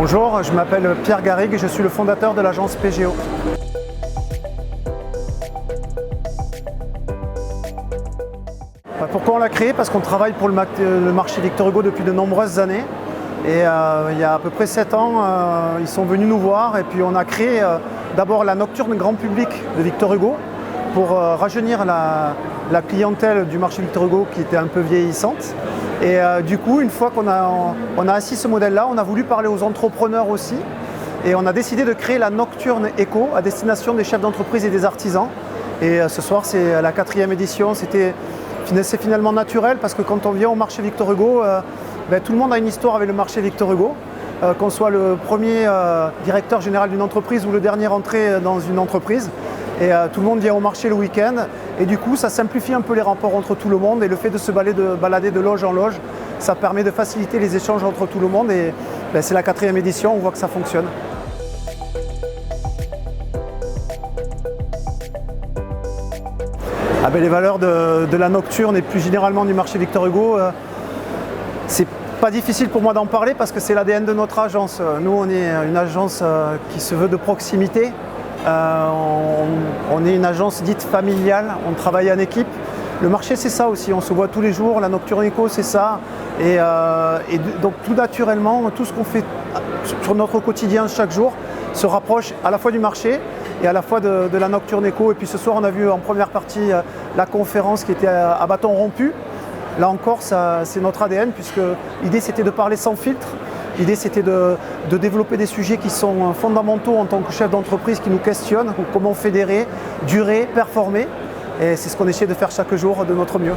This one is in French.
Bonjour, je m'appelle Pierre Garrigue et je suis le fondateur de l'agence PGO. Pourquoi on l'a créé? Parce qu'on travaille pour le marché Victor Hugo depuis de nombreuses années. Et il y a à peu près 7 ans, ils sont venus nous voir et puis on a créé d'abord la nocturne grand public de Victor Hugo pour rajeunir la clientèle du marché Victor Hugo qui était un peu vieillissante. Et du coup, une fois qu'on a assis ce modèle-là, on a voulu parler aux entrepreneurs aussi. Et on a décidé de créer la Nocturne Éco à destination des chefs d'entreprise et des artisans. Et ce soir, c'est la 4e édition. C'est finalement naturel parce que quand on vient au marché Victor Hugo, tout le monde a une histoire avec le marché Victor Hugo. Qu'on soit le premier directeur général d'une entreprise ou le dernier entré dans une entreprise. Et tout le monde vient au marché le week-end et du coup ça simplifie un peu les rapports entre tout le monde et le fait de se balader de loge en loge, ça permet de faciliter les échanges entre tout le monde et c'est la 4e édition, on voit que ça fonctionne. Les valeurs de la nocturne et plus généralement du marché Victor Hugo, c'est pas difficile pour moi d'en parler parce que c'est l'ADN de notre agence. Nous on est une agence qui se veut de proximité. On est une agence dite familiale, on travaille en équipe. Le marché c'est ça aussi, on se voit tous les jours, la Nocturne Éco c'est ça. Et donc tout naturellement, tout ce qu'on fait sur notre quotidien chaque jour se rapproche à la fois du marché et à la fois de la Nocturne Éco. Et puis ce soir on a vu en première partie la conférence qui était à bâton rompu. Là encore c'est notre ADN puisque l'idée c'était de parler sans filtre. L'idée c'était de développer des sujets qui sont fondamentaux en tant que chef d'entreprise qui nous questionnent, comment fédérer, durer, performer. Et c'est ce qu'on essaie de faire chaque jour de notre mieux.